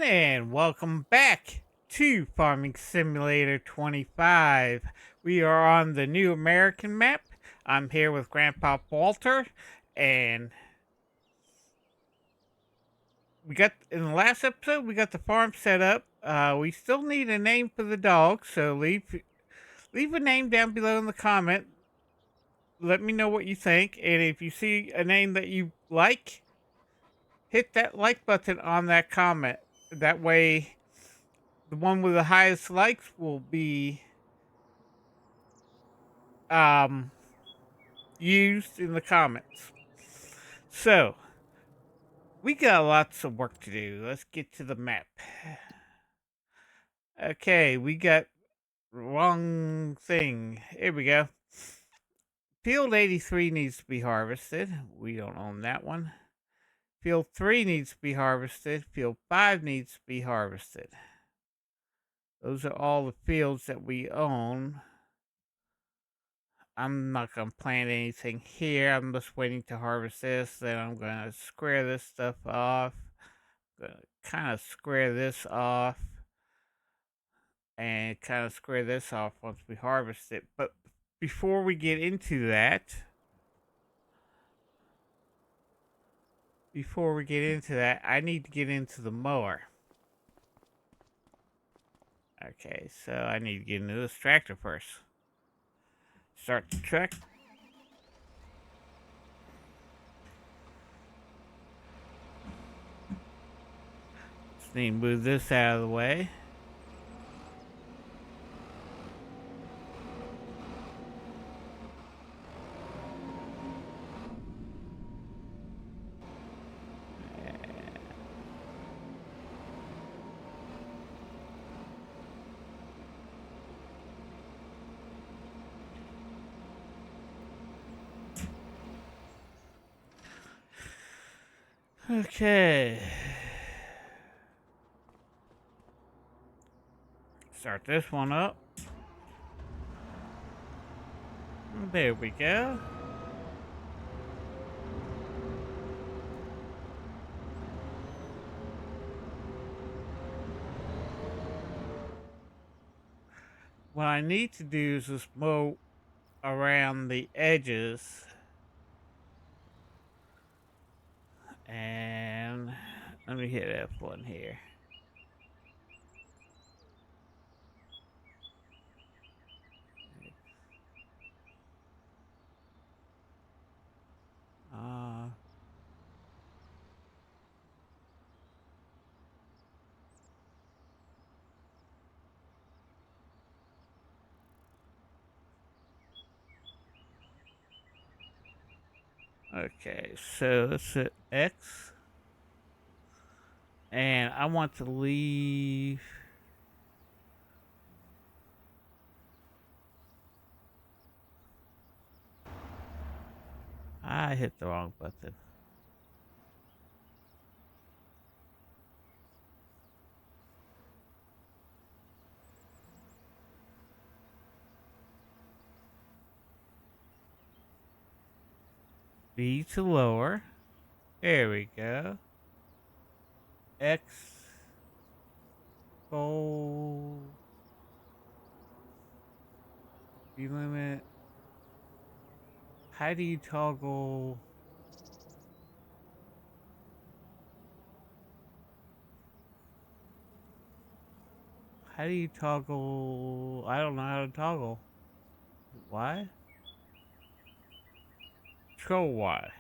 And welcome back to Farming Simulator 25. We are on the new American map. I'm here with Grandpa Walter, and we got in the last episode we got the farm set up. We still need a name for the dog, so leave a name down below in the comment. Let me know what you think, and if you see a name that you like, hit that like button on that comment. That way, the one with the highest likes will be um used in the comments. So, we got lots of work to do. Let's get to the map. Okay, we got wrong thing. Here we go. Field 83 needs to be harvested. We don't own that one. Field 3 needs to be harvested. Field 5 needs to be harvested. Those are all the fields that we own. I'm not going to plant anything here. I'm just waiting to harvest this. Then I'm going to square this stuff off. Gonna kind of square this off and kind of square this off once we harvest it. But before we get into that, I need to get into the mower. Okay, so I need to get into this tractor first. Start the truck. Just need to move this out of the way. Okay. Start this one up. There we go. What I need to do is just mow around the edges. And let me hit F1 here. Uh, okay, so let's hit X. And I want to leave. I hit the wrong button. B to lower. There we go. X. Goal. Speed limit. How do you toggle? How do you toggle? I don't know how to toggle. Y? Control Y.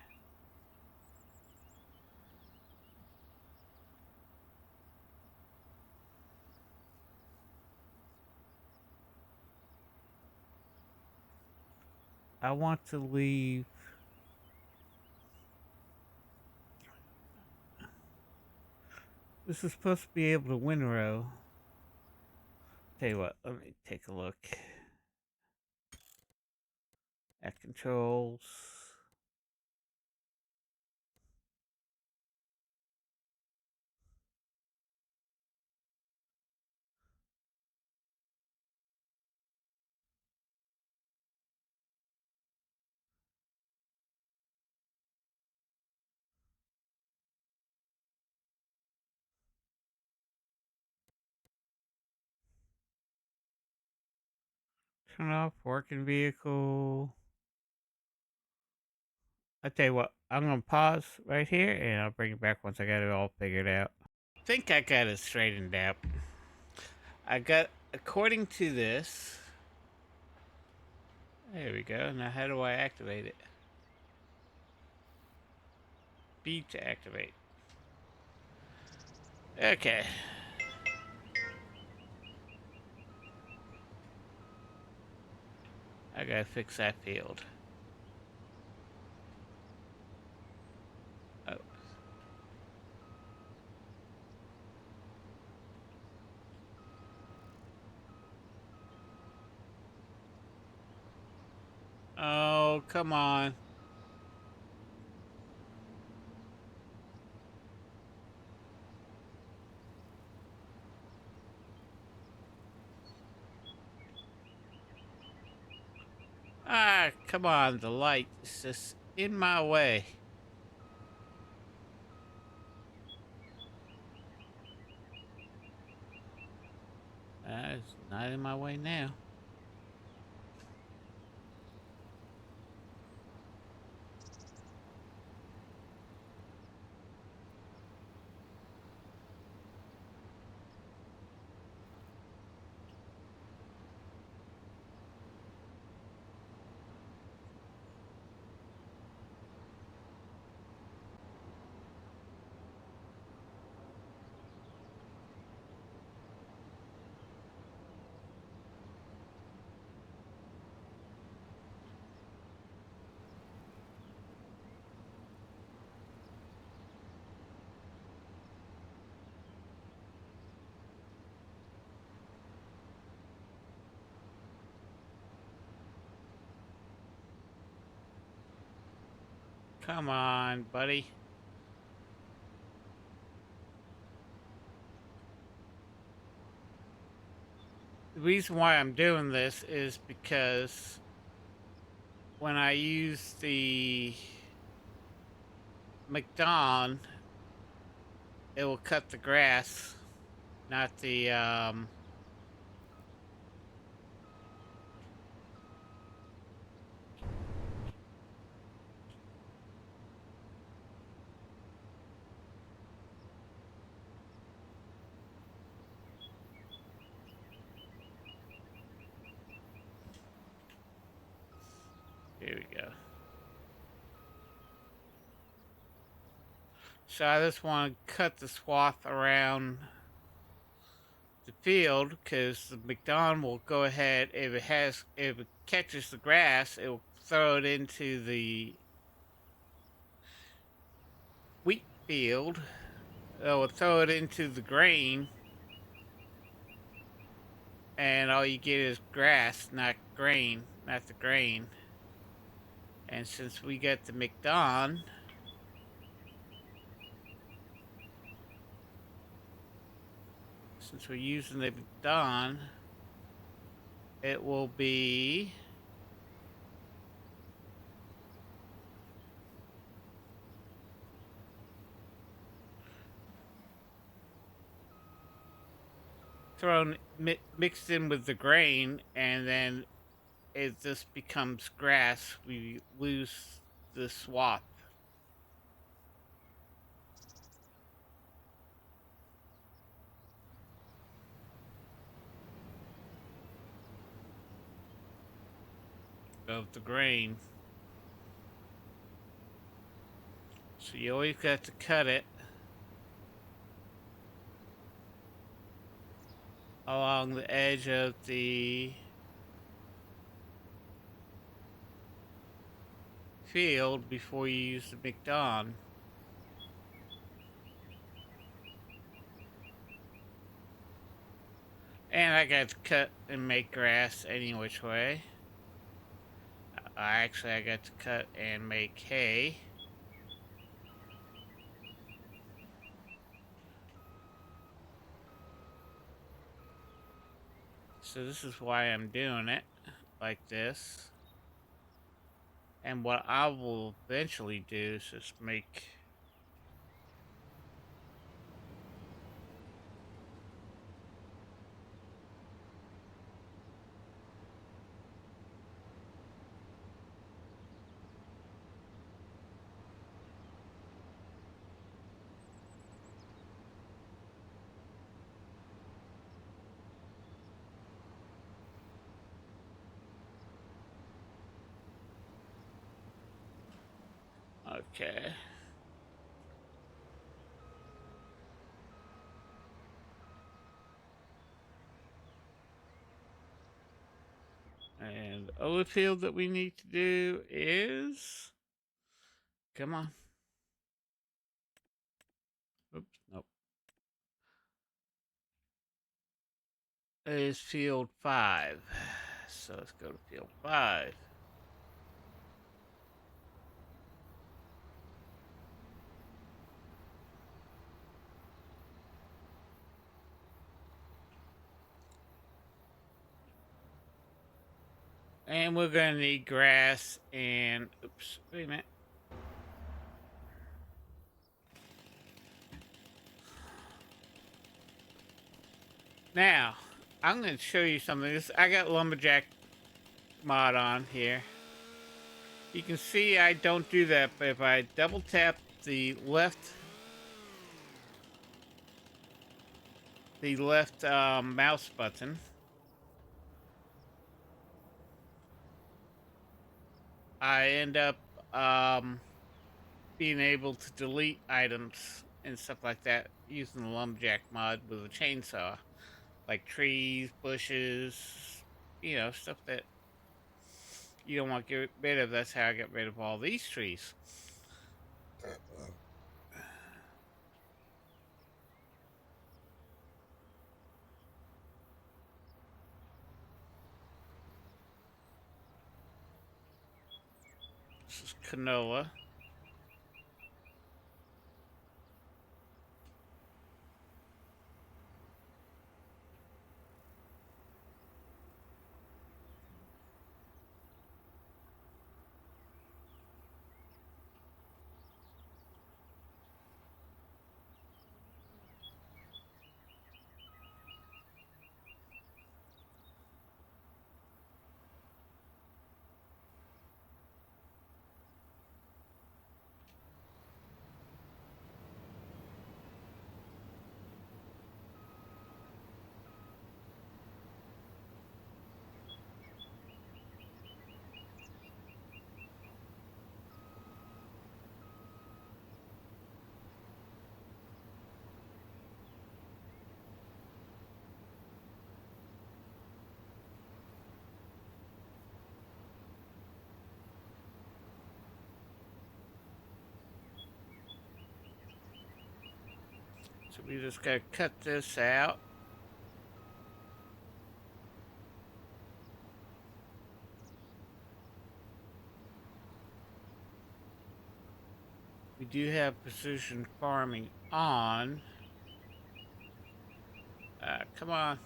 I want to leave. This is supposed to be able to windrow. Tell you what, let me take a look at controls. Turn off working vehicle. I tell you what, I'm gonna pause right here and I'll bring it back once I got it all figured out. I think I got it straightened out. I got, according to this, there we go. Now how do I activate it? B to activate. Okay. I gotta fix that field. Oh. Oh, come on. Ah, come on. The light is just in my way. It's not in my way now. Come on, buddy. The reason why I'm doing this is because when I use the McDon, it will cut the grass, not the here we go. So I just want to cut the swath around the field because the McDon will go ahead if it catches the grass, it will throw it into the wheat field. It will throw it into the grain, and all you get is grass, not grain, not the grain. And since we got the McDon, since we're using the McDon, it will be thrown mixed in with the grain, and then it just becomes grass. We lose the swath. Of the grain. So you always got to cut it along the edge of the field before you use the McDon. And I got to cut and make grass any which way. Actually, I got to cut and make hay. So this is why I'm doing it like this. And what I will eventually do is just make Okay. And the other field that we need to do is, come on. Oops, nope. Is field 5. So let's go to field 5. And we're going to need grass and, oops, wait a minute. Now, I'm going to show you something. I got Lumberjack mod on here. You can see I don't do that, but if I double tap the left mouse button, I end up being able to delete items and stuff like that using the Lumberjack mod with a chainsaw, like trees, bushes, stuff that you don't want to get rid of. That's how I get rid of all these trees. This is canola. So we just gotta cut this out. We do have precision farming on. Come on.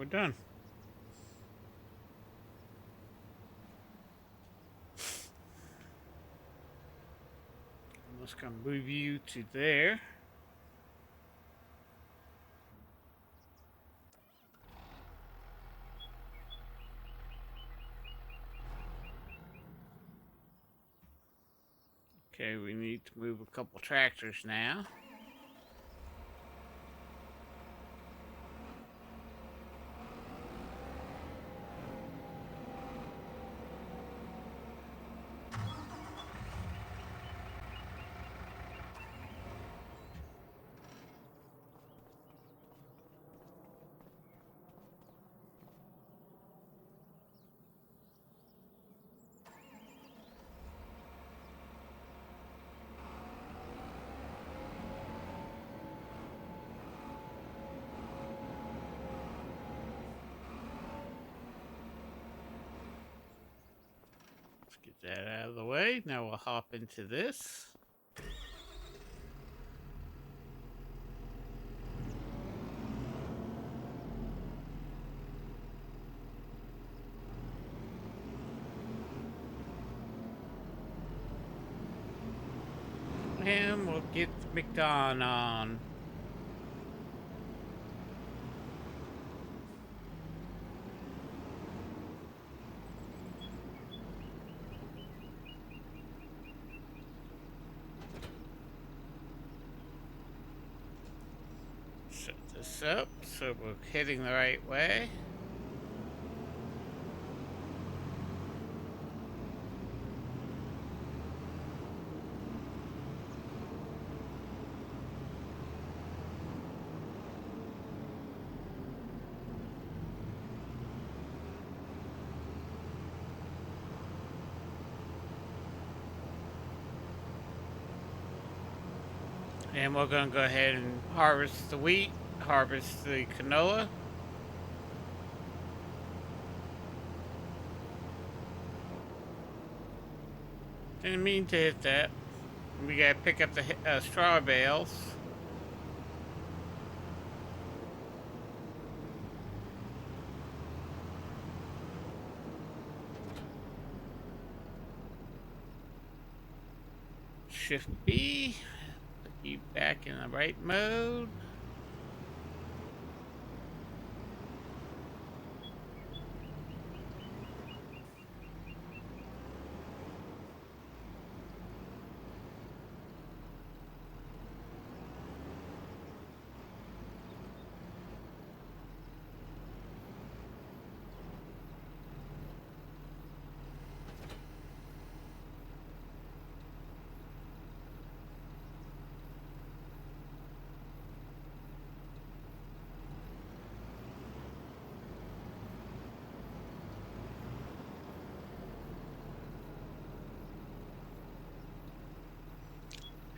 we're done. I'm just gonna move you to there. Okay, we need to move a couple tractors now. Get that out of the way. Now we'll hop into this. And we'll get McDon on. Set this up so we're heading the right way. And we're going to go ahead and harvest the wheat, harvest the canola. Didn't mean to hit that. We got to pick up the straw bales. Shift B. You back in the right mode.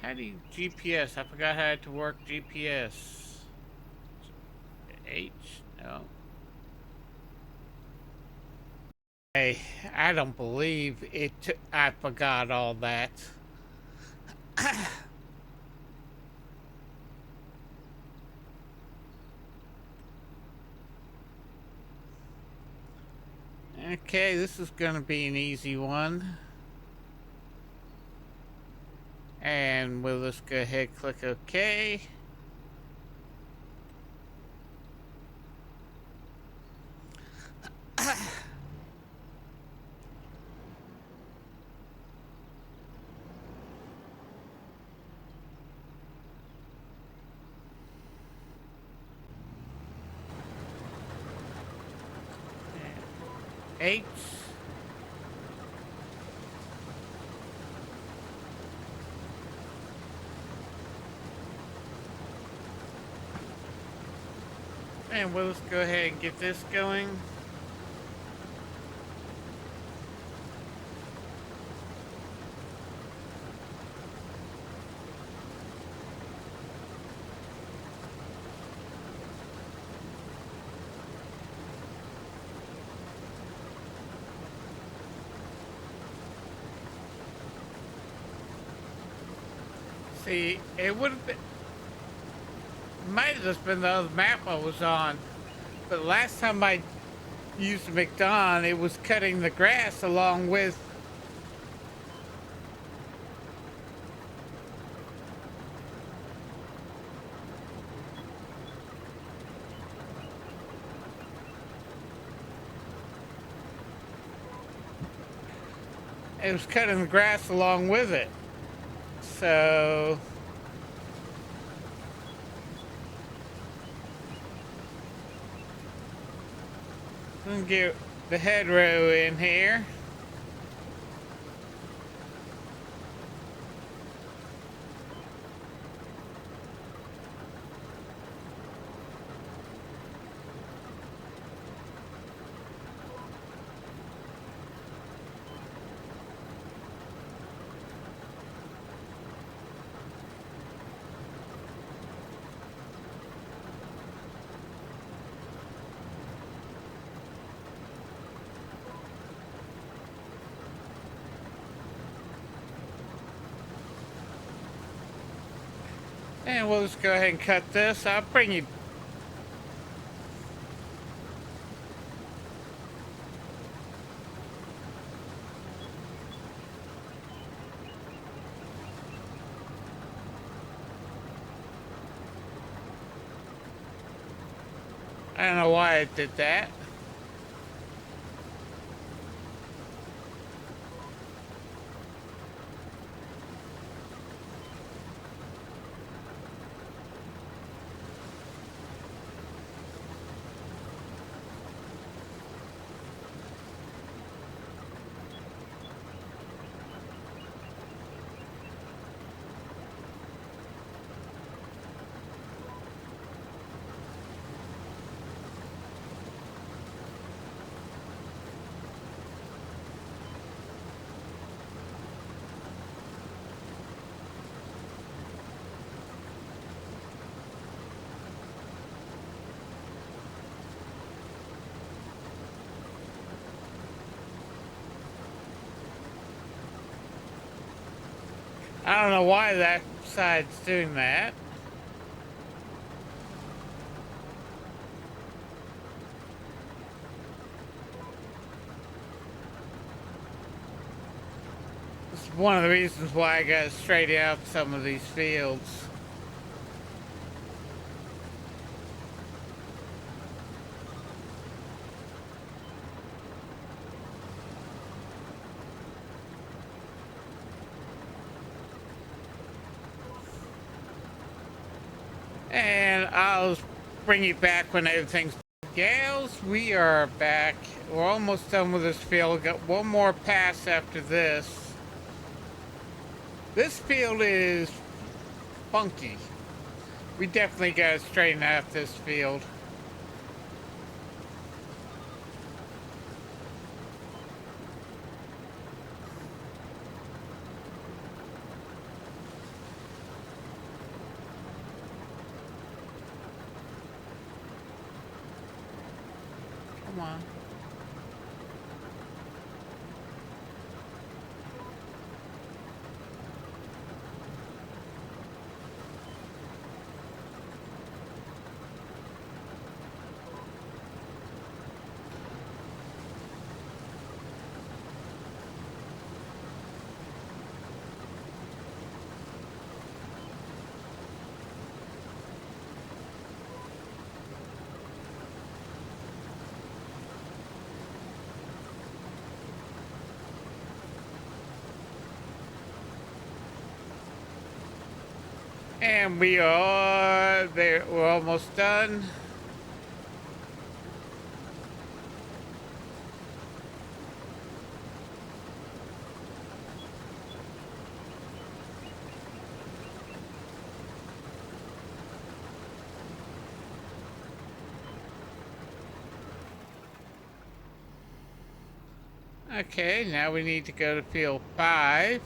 How do you GPS? I forgot how to work GPS. H? No. Hey, I don't believe it. I forgot all that. Okay, this is gonna be an easy one. And we'll just go ahead and click OK. H. And we'll just go ahead and get this going. See, it would have been, might have just been the other map I was on. But last time I used a McDon, it was cutting the grass along with. It was cutting the grass along with it. So let me get the hedgerow in here. And we'll just go ahead and cut this. I'll bring you. I don't know why it did that. I don't know why that side's doing that. It's one of the reasons why I got to straighten out some of these fields. And I'll bring you back when everything's. Gals, we are back. We're almost done with this field. Got one more pass after this. This field is funky. We definitely gotta straighten out this field. Come on. And we are there. We're almost done. Okay, now we need to go to field 5.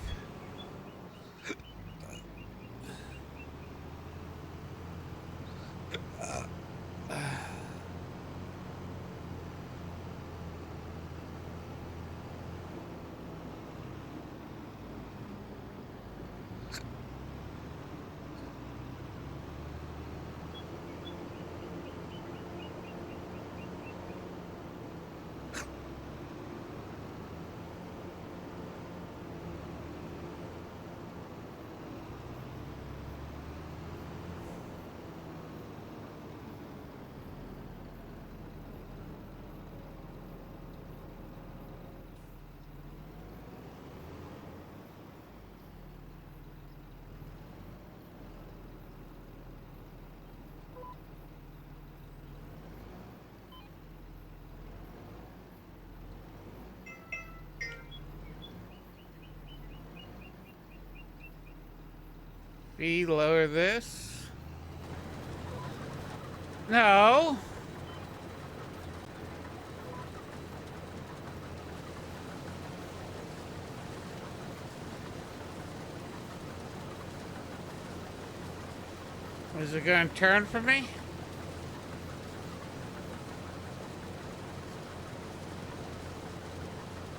B, lower this. No. Is it going to turn for me?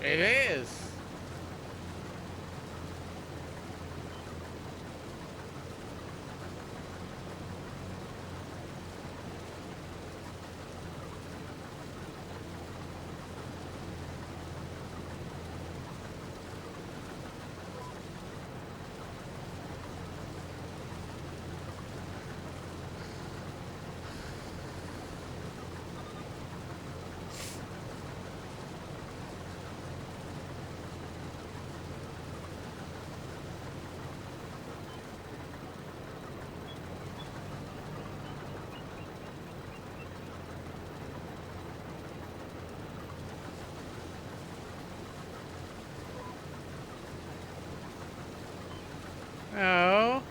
It is. No.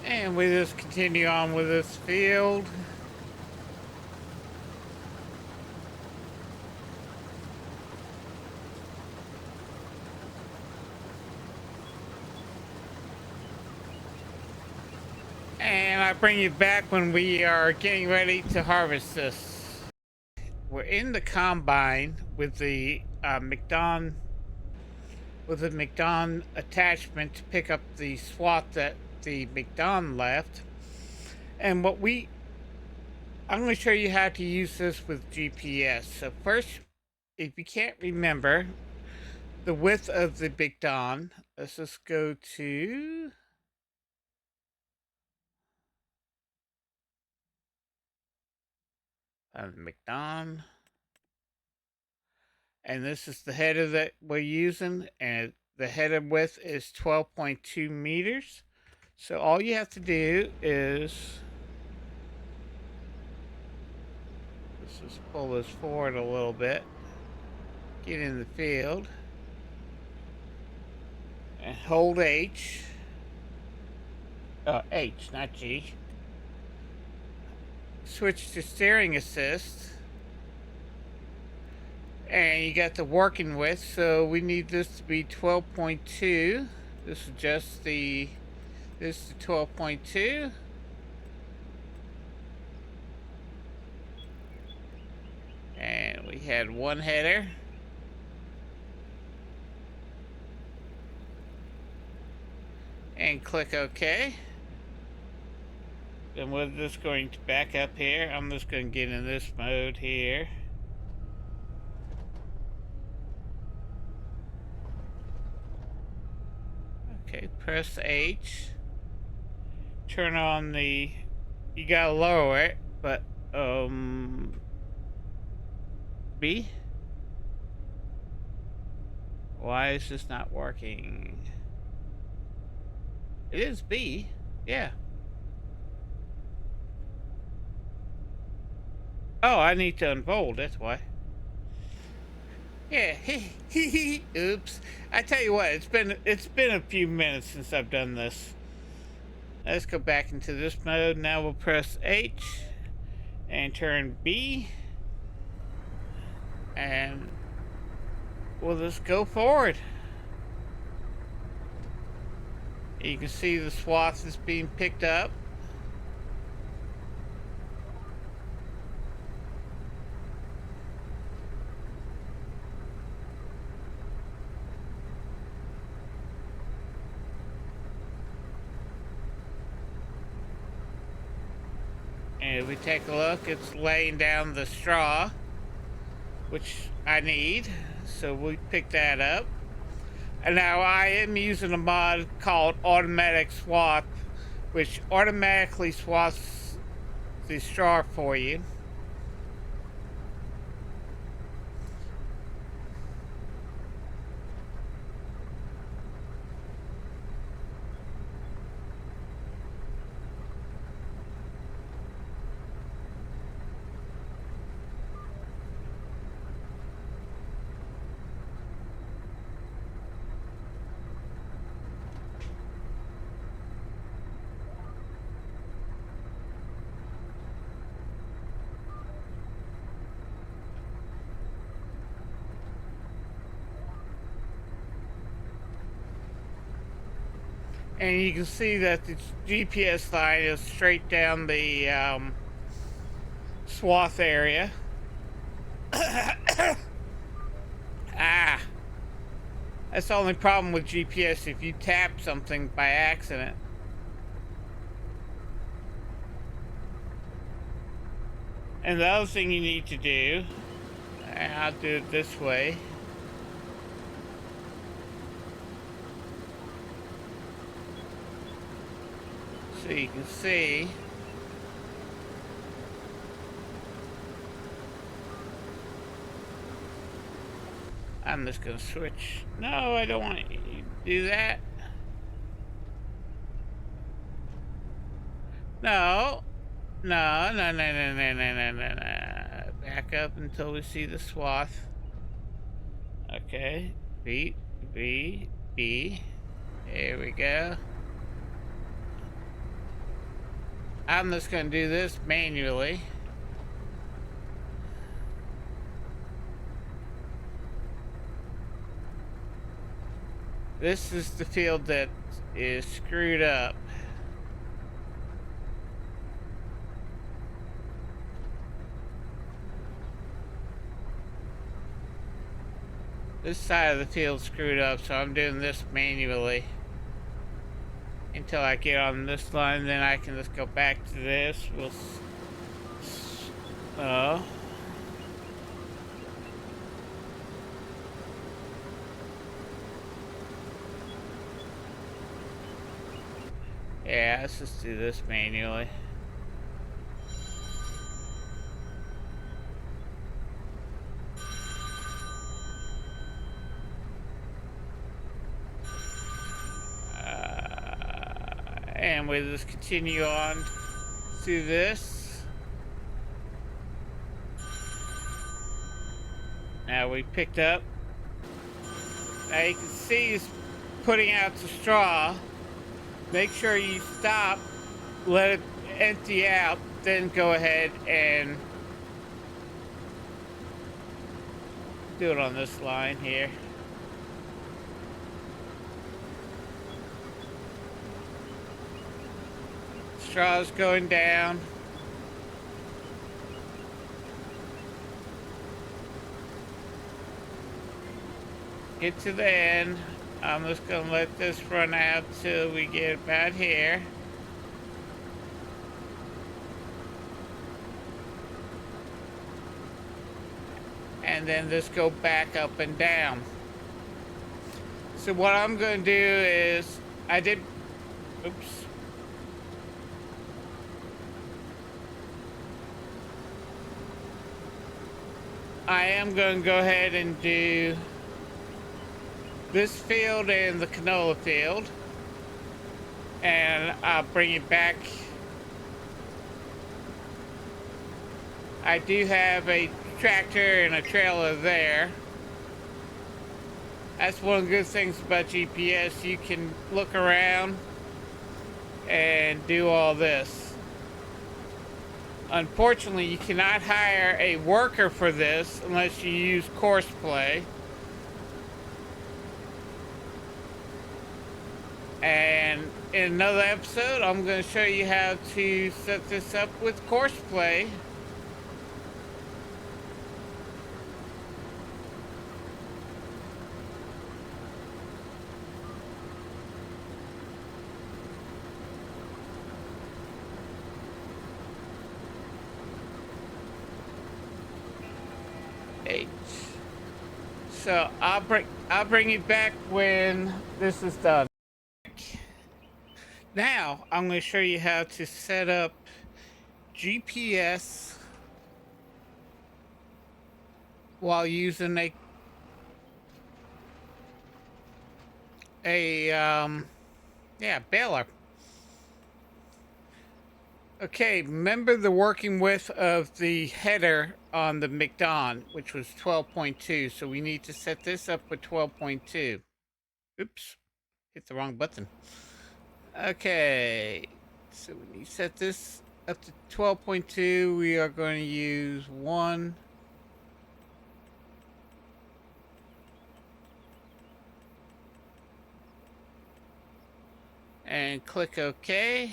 And we just continue on with this field. And I bring you back when we are getting ready to harvest this. We're in the combine with the McDon attachment to pick up the swath that the McDon left. And I'm going to show you how to use this with GPS. So first, if you can't remember the width of the McDon, let's just go to McDon. And this is the header that we're using, and the header width is 12.2 meters. So all you have to do is let's just pull this forward a little bit, get in the field, and hold H. H, not G. Switch to steering assist. And you got the working width, so we need this to be 12.2. This is just this is 12.2. And we had one header. And click OK. Then we're just going to back up here. I'm just going to get in this mode here. Okay, press H. Turn on you gotta lower it, but B? Why is this not working? It is B, yeah. Oh, I need to unfold, that's why. Yeah, oops. I tell you what, it's been a few minutes since I've done this. Let's go back into this mode. Now we'll press H and turn B, and we'll just go forward. You can see the swath is being picked up. And if we take a look, it's laying down the straw, which I need. So we pick that up. And now I am using a mod called Automatic Swap, which automatically swaps the straw for you. And you can see that the GPS line is straight down the swath area. Ah, that's the only problem with GPS, if you tap something by accident. And the other thing you need to do, and I'll do it this way. So you can see I'm just gonna switch. No, I don't want you to do that. No. No, no, no, no, no, no, no, no, no. Back up until we see the swath. Okay. B, B, B. There we go. I'm just gonna do this manually. This is the field that is screwed up. This side of the field screwed up, so I'm doing this manually until I get on this line. Then I can just go back to this. Yeah, let's just do this manually. And we'll just continue on through this. Now we picked up. Now you can see he's putting out the straw. Make sure you stop, let it empty out, then go ahead and do it on this line here. Straw's going down. Get to the end. I'm just gonna let this run out till we get about here. And then just go back up and down. So what I'm gonna do is, oops. I am gonna go ahead and do this field and the canola field, and I'll bring it back. I do have a tractor and a trailer there. That's one of the good things about GPS. You can look around and do all this. Unfortunately, you cannot hire a worker for this unless you use Courseplay. And in another episode, I'm going to show you how to set this up with Courseplay. So I'll bring it back when this is done. Now I'm going to show you how to set up GPS while using a baler. Okay, remember the working width of the header on the McDon, which was 12.2. So we need to set this up with 12.2. Oops, hit the wrong button. Okay, so when you set this up to 12.2, we are going to use 1. And click OK.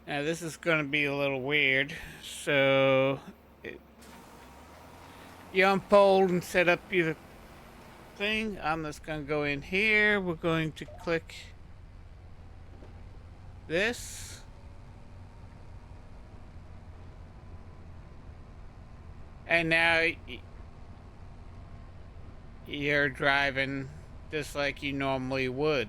Now this is going to be a little weird. So you unfold and set up your thing. I'm just going to go in here. We're going to click this. And now you're driving just like you normally would.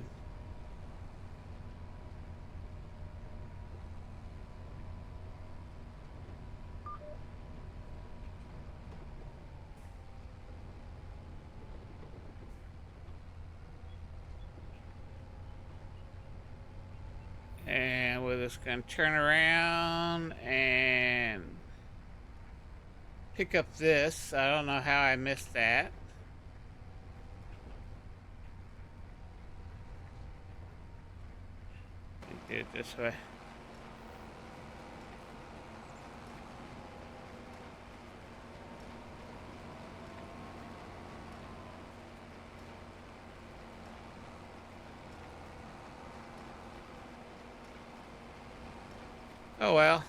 And we're just going to turn around and pick up this. I don't know how I missed that. Do it this way. Oh well.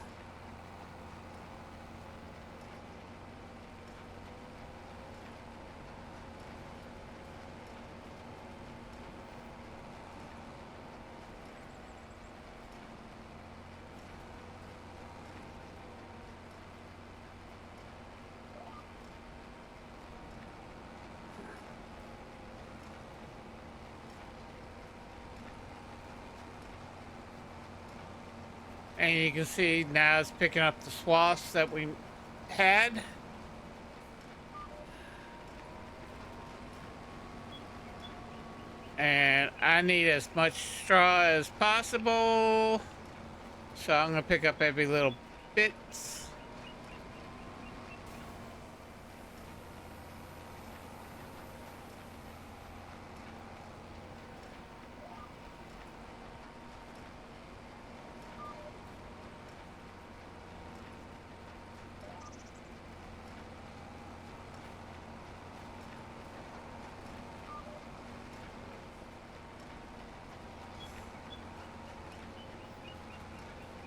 And you can see now it's picking up the swaths that we had. And I need as much straw as possible. So I'm going to pick up every little bit.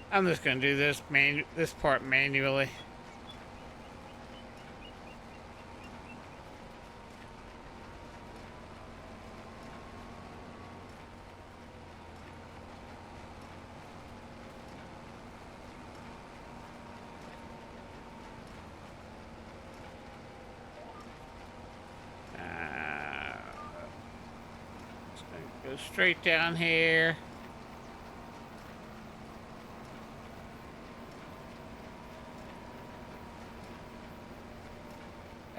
I'm just going to do this part manually. Just going to go straight down here.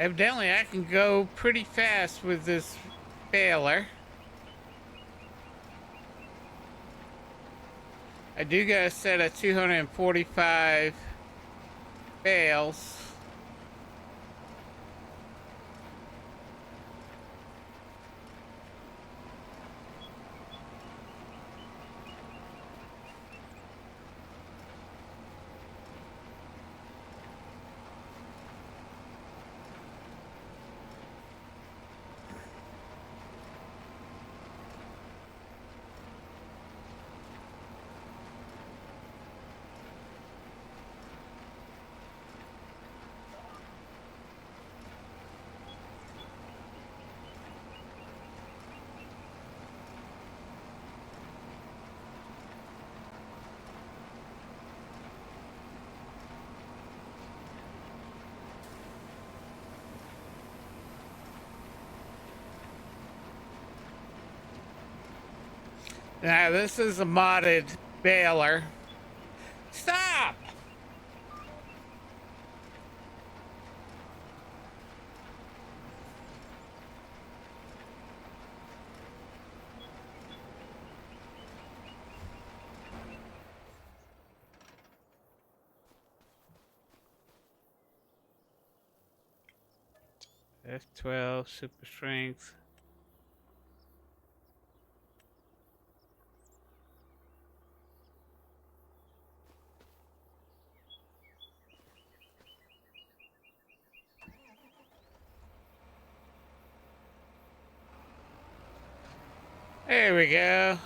Evidently, I can go pretty fast with this baler. I do got a set of 245 bales. Now this is a modded baler. Stop! F12 super strength. There we go.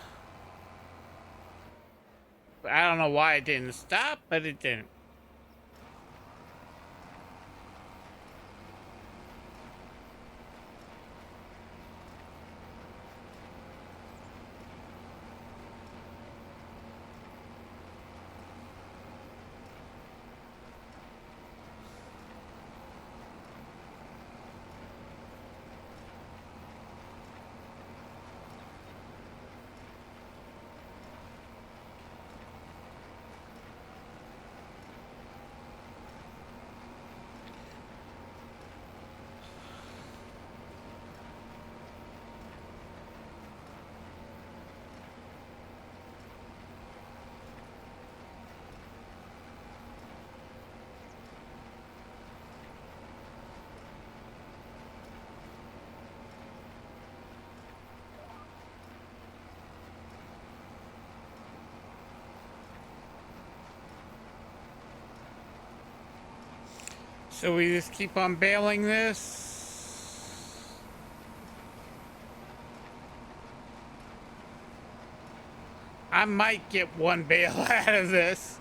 I don't know why it didn't stop, but it didn't. So we just keep on bailing this. I might get one bale out of this.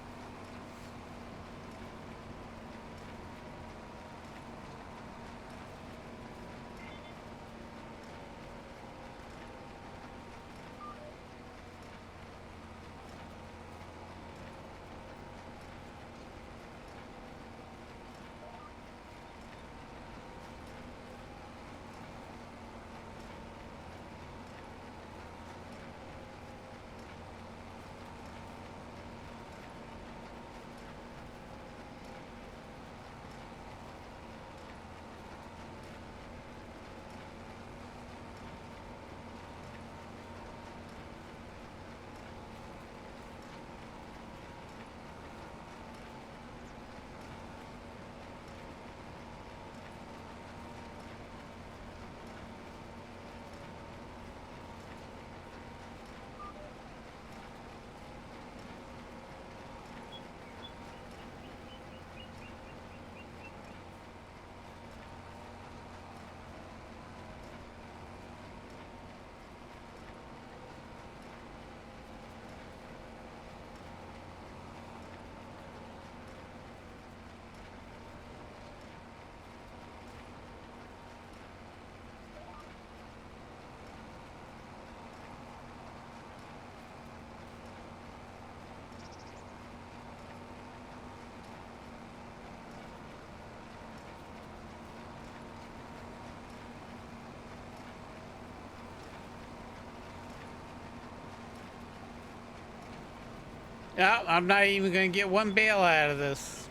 No, I'm not even gonna get one bale out of this.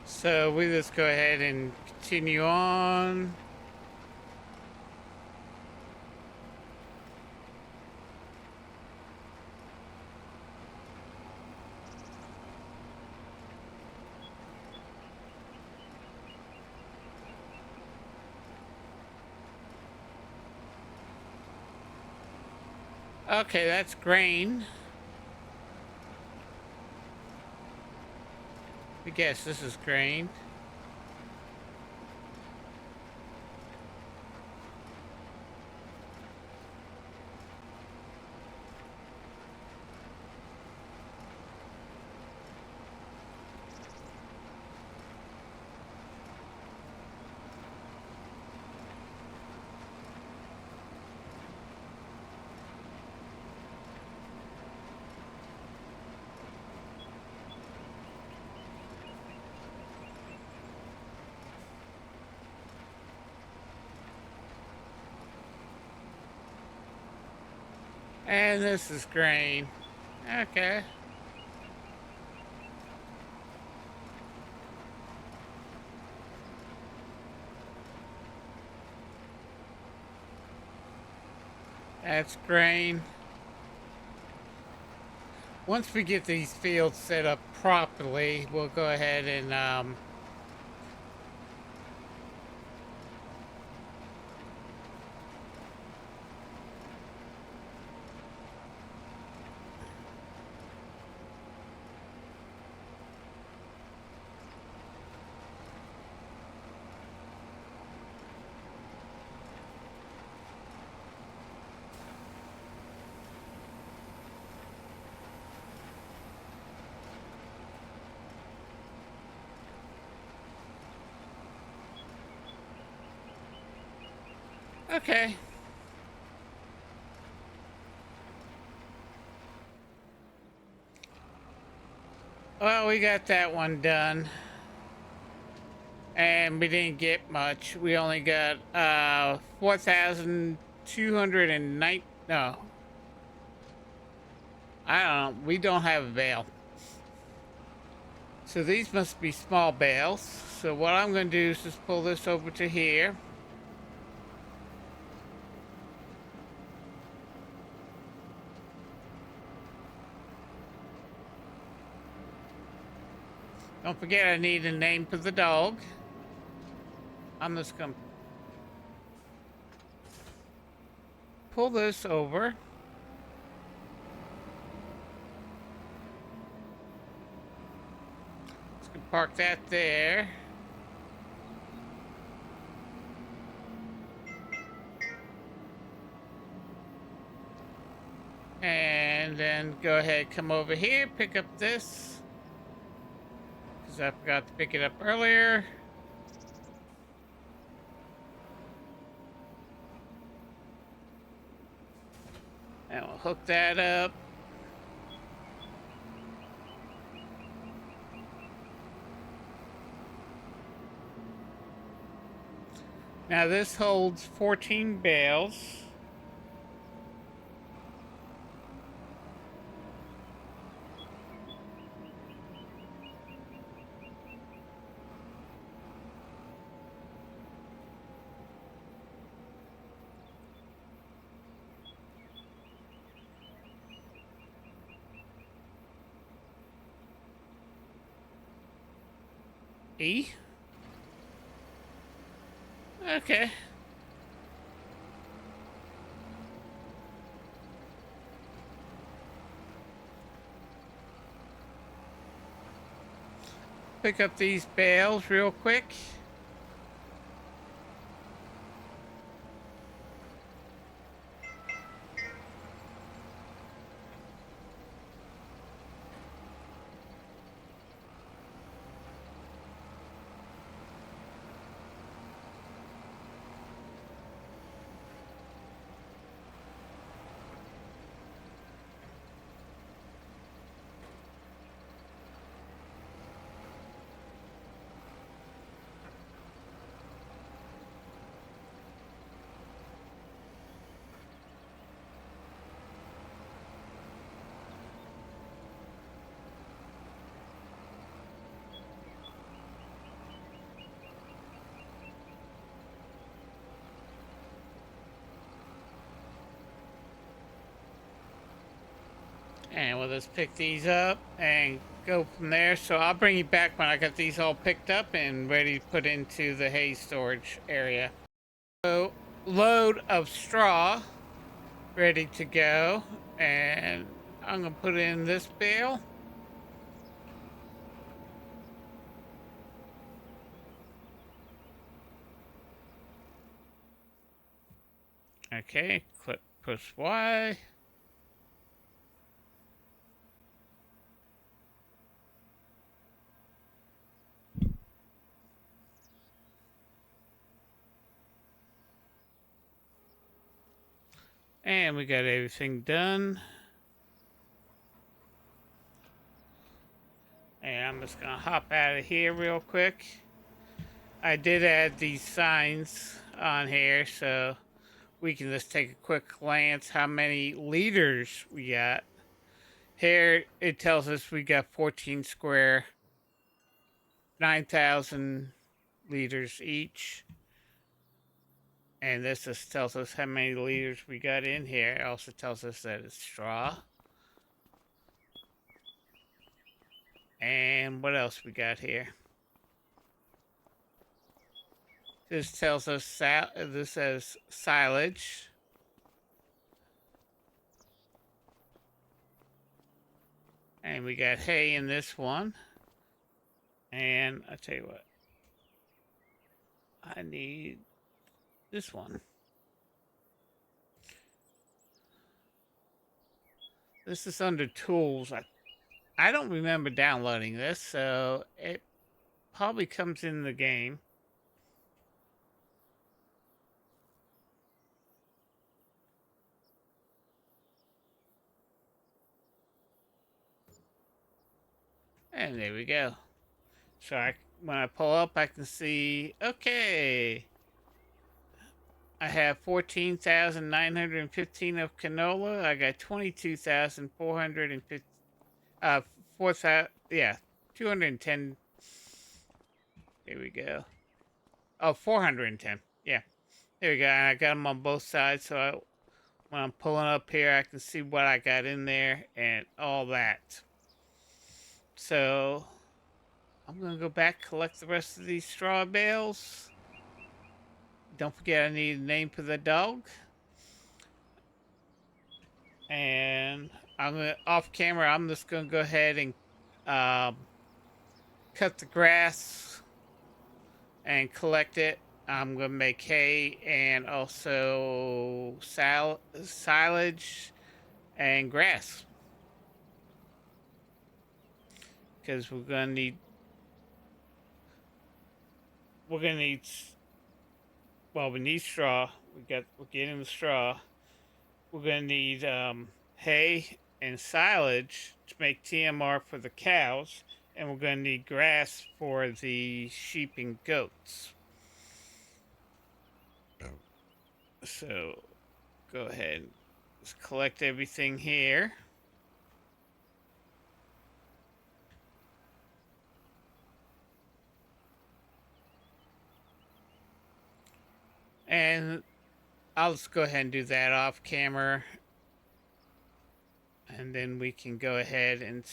So we just go ahead and continue on. Okay, that's grain. I guess this is grain. And this is grain. Okay. That's grain. Once we get these fields set up properly, we'll go ahead and okay. Well, we got that one done. And we didn't get much. We only got 4,209. No. I don't know. We don't have a bale. So these must be small bales. So what I'm going to do is just pull this over to here. Don't forget I need a name for the dog. I'm just going to pull this over. Let's go park that there. And then go ahead, come over here, pick up this. Because I forgot to pick it up earlier. And we'll hook that up. Now this holds 14 bales. E? Okay. Pick up these bales real quick. And we'll just pick these up and go from there. So I'll bring you back when I got these all picked up and ready to put into the hay storage area. So load of straw ready to go. And I'm going to put in this bale. Okay, click push Y. And we got everything done. And I'm just gonna hop out of here real quick. I did add these signs on here, so we can just take a quick glance how many liters we got. Here it tells us we got 14 square, 9,000 liters each. And this just tells us how many liters we got in here. It also tells us that it's straw. And what else we got here? This tells us this says silage. And we got hay in this one. And I'll tell you what. I need this one. This is under tools. I don't remember downloading this, so it probably comes in the game. And there we go. So when I pull up, I can see, okay, I have 14,915 of canola. I got 22,450, 4,000, yeah, 210. There we go. Oh, 410. Yeah, there we go. And I got them on both sides, so when I'm pulling up here, I can see what I got in there and all that. So I'm gonna go back, collect the rest of these straw bales. Don't forget I need a name for the dog. And off camera, I'm just gonna go ahead and cut the grass and collect it. I'm gonna make hay and also silage and grass. Because we're gonna need well, we need straw. We're getting the straw. We're gonna need hay and silage to make TMR for the cows, and we're gonna need grass for the sheep and goats. So go ahead and just collect everything here. And I'll just go ahead and do that off camera. And then we can go ahead and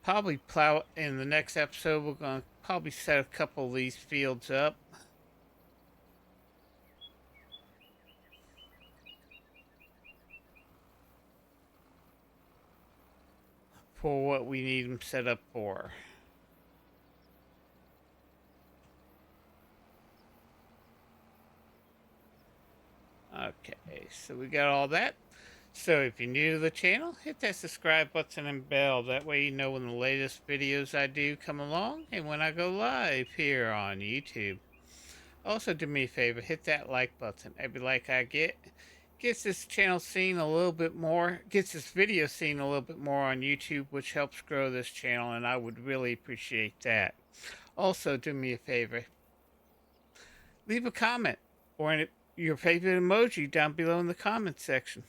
probably plow in the next episode. We're going to probably set a couple of these fields up. For what we need them set up for. Okay, so we got all that. So if you're new to the channel, hit that subscribe button and bell. That way you know when the latest videos I do come along and when I go live here on YouTube. Also do me a favor, hit that like button. Every like I get gets this channel seen a little bit more, gets this video seen a little bit more on YouTube, which helps grow this channel, and I would really appreciate that. Also do me a favor, leave a comment or your favorite emoji down below in the comment section.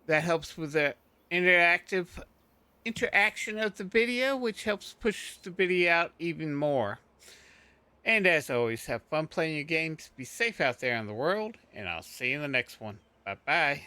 That helps with the interaction of the video, which helps push the video out even more. And as always, have fun playing your games, be safe out there in the world, and I'll see you in the next one. Bye-bye.